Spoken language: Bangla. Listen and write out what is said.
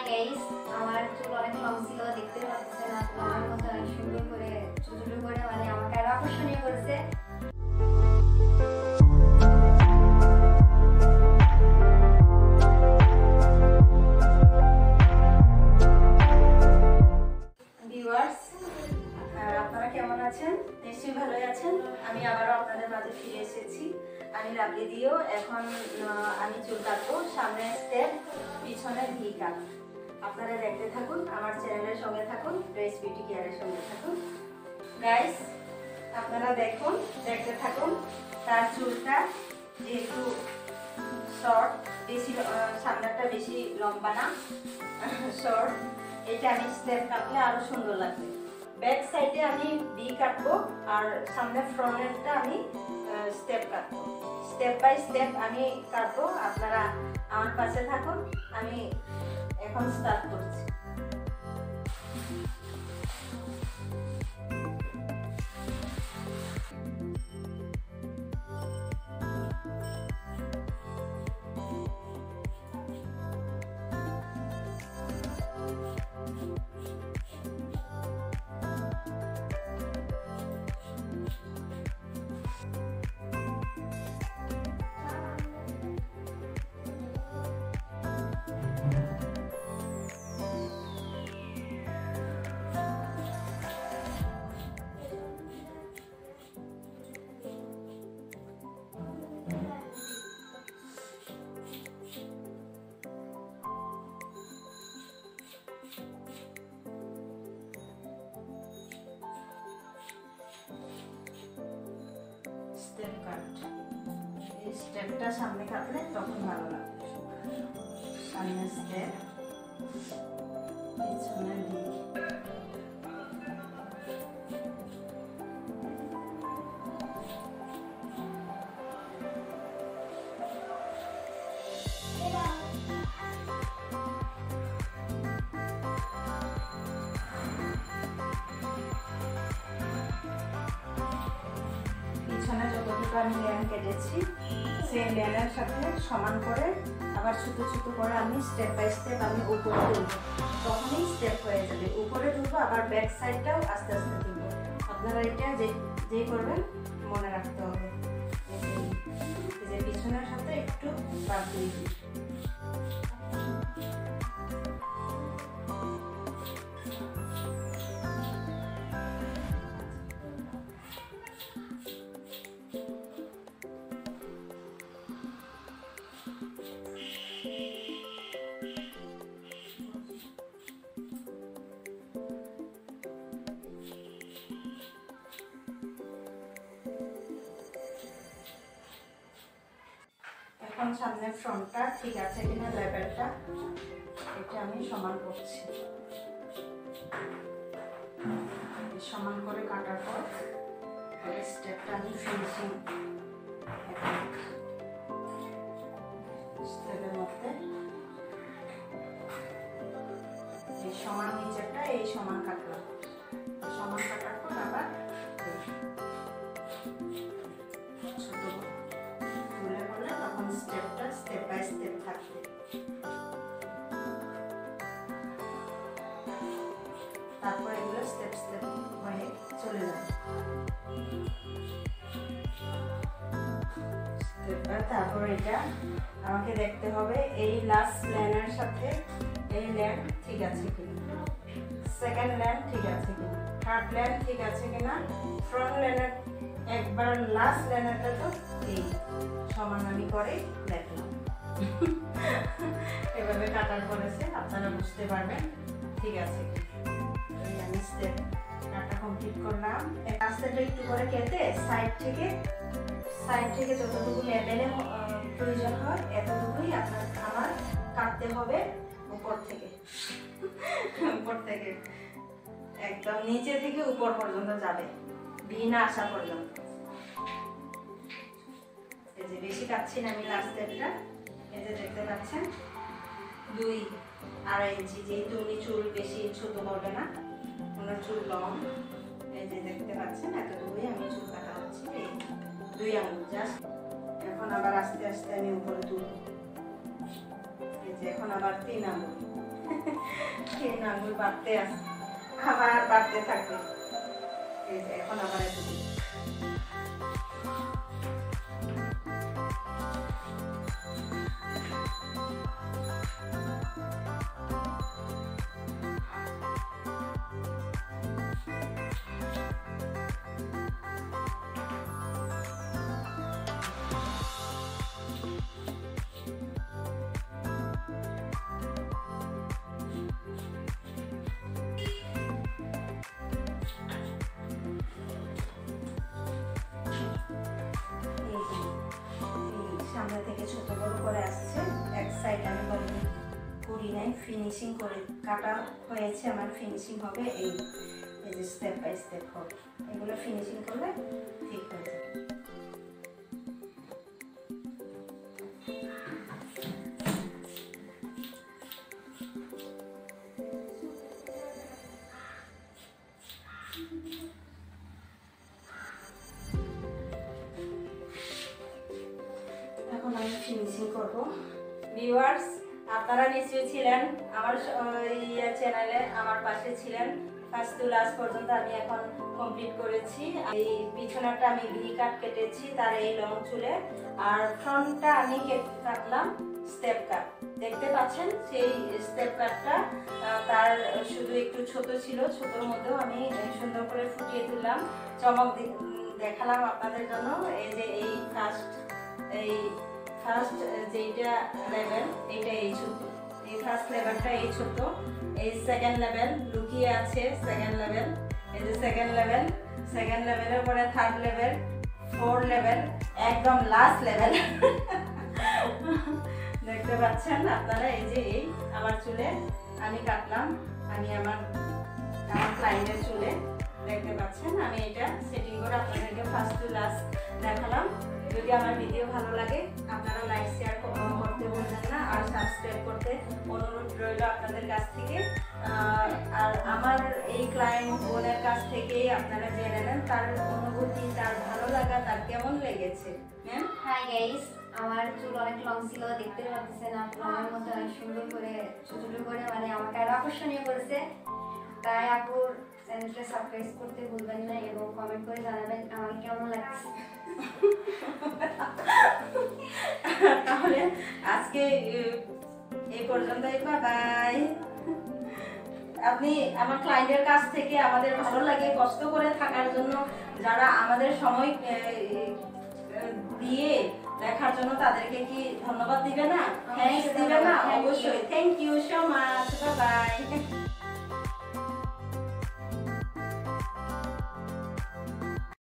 গাইস, আমার চুল অনেক লং ছিল, দেখতে পাচ্ছেন আপনাদের মতো অনেক সুন্দর করে ছোট ছোট করে মানে আমাকে আরো আকর্ষণীয় করেছে। ভিউয়ার্স, আপনারা কেমন আছেন? নিশ্চয়ই ভালোই আছেন। আমি আবারও আপনাদের মাঝে ফিরে এসেছি। আমি লাভলি দিও। এখন আমি চুল কাটবো, সামনে স্টেপ, পিছনে ভি কাট। আপনারা দেখতে থাকুন, আমার চ্যানেলের সঙ্গে থাকুন, গ্রেস বিউটি কেয়ারের সঙ্গে থাকুন। গাইস, আপনারা দেখুন, দেখতে থাকুন। তার চুলটা যেহেতু শর্ট, বেশি সামনেটা বেশি লম্বা না, শর্ট, এটা আমি স্টেপ কাটলে আরো সুন্দর লাগবে। ব্যাক সাইডে আমি ভি কাটবো আর সামনে ফ্রন্টেরটা আমি স্টেপ কাটবো। স্টেপ বাই স্টেপ আমি কাটবো, আপনারা আমার পাশে থাকুন। আমি এখন স্টার্ট করছি। স্টেপ কাট, এই স্টেপটা সামনে কাটলে তখন ভালো লাগবে। সামনে স্টেপ, পিছনে ভি। পিছনে যতটুকু আমি লেন কেটেছি সেই লেনের সাথে সমান করে আবার ছোট ছোট করে আমি স্টেপ বাই স্টেপ আমি উপরে তুলব, তখনই স্টেপ হয়ে যাবে। উপরে তুলবো, আবার ব্যাক সাইডটাও আস্তে আস্তে তুলবো। আপনারা এটা যেই করবেন মনে রাখতে হবে, এই যে পিছনের সাথে একটু বাদ দিয়ে দিই। এখন সামনে ফ্রন্টটা ঠিক আছে কিনা, লেভেলটা এটা আমি সমান করছি। সমান করে কাটার পর স্টেপটা আমি ফিনিশিং স্টেপের মধ্যে এই সমান নিচেরটা এই সমান কাটলাম। সমান কাটার পর আবার ছোট তুলে করলে তখন স্টেপটা স্টেপ বাই স্টেপ থাকবে। তারপর এগুলো স্টেপ স্টেপ হয়ে চলে যাবে। তারপর এটা আমাকে দেখতে হবে এই লাস্ট লাইনের সাথে এই লাইন ঠিক আছে কিনা, সেকেন্ড লাইন ঠিক আছে কিনা, থার্ড লাইন ঠিক আছে কিনা, ফ্রন্ট লাইনের একবার লাস্ট লাইনেরটা তো এই সমান আমি করে দেখলাম। এভাবে কাটার পরেছে আপনারা বুঝতে পারবেন ঠিক আছে কি। আমি স্টেপ কাটা কমপ্লিট করলাম। রাস্তাটা একটু করে কেটে সাইড থেকে যতটুকু লেভেলে প্রয়োজন হয় এতটুকুই আমার কাটতে হবে। উপর থেকে একদম নিচে থেকে উপর পর্যন্ত যাবে, ভি না আসা পর্যন্ত। এই যে বেশি কাটছি না আমি লাস্ট স্টেপটা, এই যে দেখতে পাচ্ছেন 2-2.5 ইঞ্চি, যেহেতু উনি চুল বেশি ছোট করবে না, ওনার চুল লং। এই যে দেখতে পাচ্ছেন এতটুকুই আমি চুল কাটা হচ্ছে, এই 2 আঙুল জাস্ট। এখন আবার আস্তে আস্তে আমি উপরে তুলব। এই যে এখন আবার 3 আঙুল, আঙুল বাড়তে আসে, আবার বাড়তে থাকবে। এই যে এখন আবার একটু সামনে থেকে ছোট বড় করে আসছে। এক সাইড আমি বলি করি নাই, ফিনিশিং করে কাটা হয়েছে, আমার ফিনিশিং হবে এই যে স্টেপ বাই স্টেপ হবে, এগুলো ফিনিশিং করলে ঠিক হয়ে যাবে। এখন আমি ফিনিশিং করব। ভিউয়ার্স, আপনারা নিশ্চয়ই ছিলেন আমার চ্যানেলে, আমার পাশে ছিলেন ফার্স্ট টু লাস্ট পর্যন্ত। আমি এখন কমপ্লিট করেছি। এই পিছনেরটা আমি ভি কাট কেটেছি তার এই লং চুলে, আর ফ্রন্টটা আমি কাটলাম স্টেপ কাট। দেখতে পাচ্ছেন সেই স্টেপ কাটটা তার শুধু একটু ছোট ছিল, ছোটর মধ্যেও আমি সুন্দর করে ফুটিয়ে তুললাম, চমক দেখালাম আপনাদের জন্য। এই যে এই ফার্স্ট যেটা লেভেল, এটা এই ছোট, এই ফার্স্ট লেভেলটা এই ছোট, এই সেকেন্ড লেভেল লুকিয়ে আছে, সেকেন্ড লেভেল, এই যে সেকেন্ড লেভেলের পরে থার্ড লেভেল, ফোর্থ লেভেল, একদম লাস্ট লেভেল। দেখতে পাচ্ছেন আপনারা। এই যে এই আমার চুলে আমি কাটলাম, আমি আমার ক্লায়েন্টের চুলে দেখতে পাচ্ছেন। আমি এটা সেটিং করে আপনাদেরকে ফার্স্ট টু লাস্ট দেখালাম। যদি আমার ভিডিও ভালো লাগে আপনারা লাইক শেয়ার করতে ভুলবেন না, আর সাবস্ক্রাইব করতে অনুরোধ রইল আপনাদের কাছ থেকে। আর আমার এই ক্লায়েন্ট বোনের কাছ থেকে আপনারা জেনে নেন তার অনুভূতি, তার ভালো লাগা, তার কেমন লেগেছে। হ্যাঁ, হাই গাইস, আমার চুল অনেক লং ছিল, দেখতে পাচ্ছেন আপনার মতো অনেক সুন্দর করে ছোট ছোট করে মানে আমাকে আরো আকর্ষণীয় করেছে। তাই আপুর চ্যানেলটা সাবস্ক্রাইব করতে ভুলবেন না এবং কমেন্ট করে জানাবেন আমাকে কেমন লাগছে। তাহলে আজকে এই পর্যন্তই, বাই। আপনি আমার ক্লায়েন্টের কাছ থেকে আমাদের ভালো লাগে কষ্ট করে থাকার জন্য, যারা আমাদের সময় দিয়ে দেখার জন্য, তাদেরকে কি ধন্যবাদ দিবে না, থ্যাঙ্কস দিবে না? অবশ্যই। Thank you so much, by.